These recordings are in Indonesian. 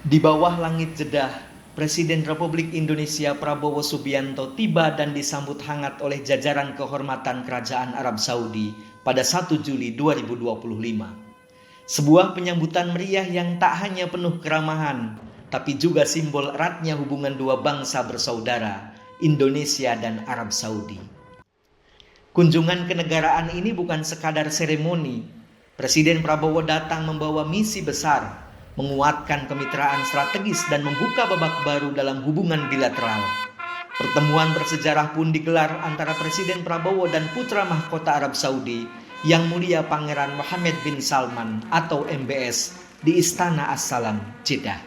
Di bawah langit Jeddah, Presiden Republik Indonesia Prabowo Subianto tiba dan disambut hangat oleh jajaran kehormatan Kerajaan Arab Saudi pada 1 Juli 2025. Sebuah penyambutan meriah yang tak hanya penuh keramahan, tapi juga simbol eratnya hubungan dua bangsa bersaudara, Indonesia dan Arab Saudi. Kunjungan kenegaraan ini bukan sekadar seremoni. Presiden Prabowo datang membawa misi besar, menguatkan kemitraan strategis dan membuka babak baru dalam hubungan bilateral. Pertemuan bersejarah pun digelar antara Presiden Prabowo dan putra mahkota Arab Saudi, Yang Mulia Pangeran Mohammed bin Salman atau MBS di Istana As-Salam, Jeddah.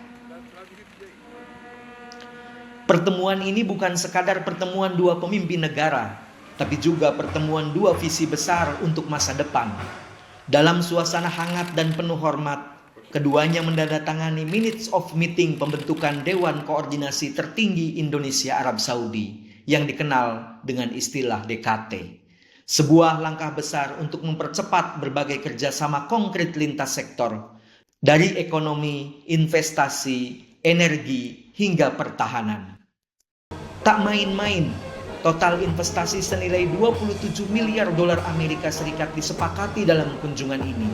Pertemuan ini bukan sekadar pertemuan dua pemimpin negara, tapi juga pertemuan dua visi besar untuk masa depan. Dalam suasana hangat dan penuh hormat, keduanya menandatangani Minutes of Meeting pembentukan Dewan Koordinasi Tertinggi Indonesia Arab Saudi yang dikenal dengan istilah DKT. Sebuah langkah besar untuk mempercepat berbagai kerjasama konkret lintas sektor, dari ekonomi, investasi, energi, hingga pertahanan. Tak main-main, total investasi senilai 27 miliar dolar Amerika Serikat disepakati dalam kunjungan ini,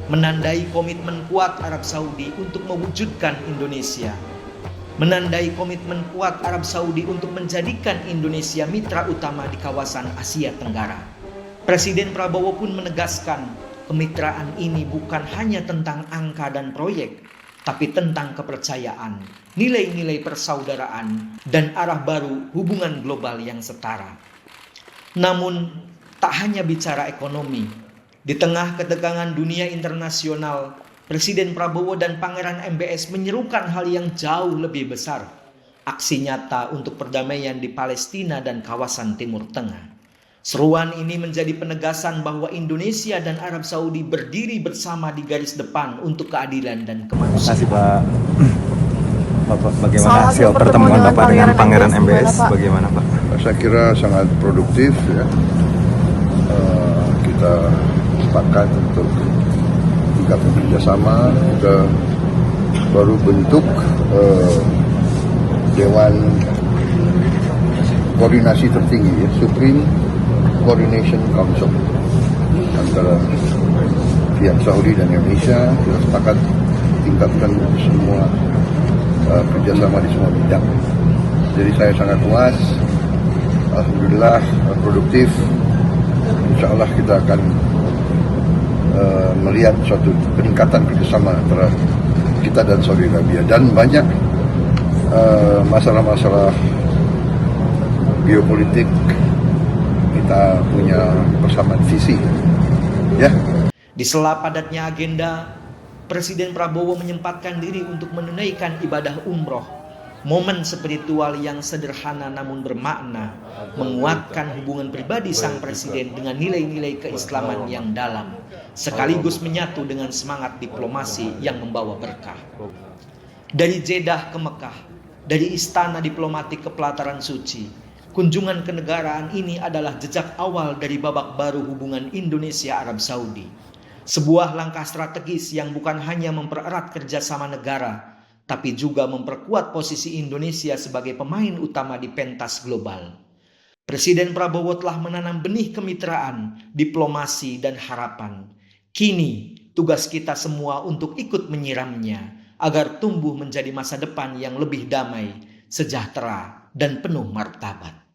menandai komitmen kuat Arab Saudi untuk mewujudkan Indonesia, menandai komitmen kuat Arab Saudi untuk menjadikan Indonesia mitra utama di kawasan Asia Tenggara. Presiden Prabowo pun menegaskan, kemitraan ini bukan hanya tentang angka dan proyek, tapi tentang kepercayaan, nilai-nilai persaudaraan, dan arah baru hubungan global yang setara. Namun, tak hanya bicara ekonomi. Di tengah ketegangan dunia internasional, Presiden Prabowo dan Pangeran MBS menyerukan hal yang jauh lebih besar, aksi nyata untuk perdamaian di Palestina dan kawasan Timur Tengah. Seruan ini menjadi penegasan bahwa Indonesia dan Arab Saudi berdiri bersama di garis depan untuk keadilan dan kemanusiaan. Terima kasih Pak. Bapak, bagaimana hasil pertemuan Bapak dengan Pangeran MBS? Bagaimana Pak? Saya kira sangat produktif ya. Kita sepakat untuk tingkatkan kerjasama. Kita baru bentuk Dewan Koordinasi Tertinggi ya, Supreme Coordination Council antara pihak Saudi dan Indonesia. Kita sepakat tingkatkan semua kerjasama di semua bidang. Jadi saya sangat puas, alhamdulillah produktif. Insya Allah kita akan melihat suatu peningkatan kerjasama antara kita dan Saudi Arabia, dan banyak masalah-masalah geopolitik kita punya persamaan visi, ya. Di sela padatnya agenda, Presiden Prabowo menyempatkan diri untuk menunaikan ibadah umroh, momen spiritual yang sederhana namun bermakna, menguatkan hubungan pribadi sang presiden dengan nilai-nilai keislaman yang dalam, sekaligus menyatu dengan semangat diplomasi yang membawa berkah. Dari Jeddah ke Mekah, dari istana diplomatik ke pelataran suci, kunjungan kenegaraan ini adalah jejak awal dari babak baru hubungan Indonesia-Arab Saudi. Sebuah langkah strategis yang bukan hanya mempererat kerjasama negara, tapi juga memperkuat posisi Indonesia sebagai pemain utama di pentas global. Presiden Prabowo telah menanam benih kemitraan, diplomasi, dan harapan. Kini, tugas kita semua untuk ikut menyiramnya, agar tumbuh menjadi masa depan yang lebih damai, sejahtera, dan penuh martabat.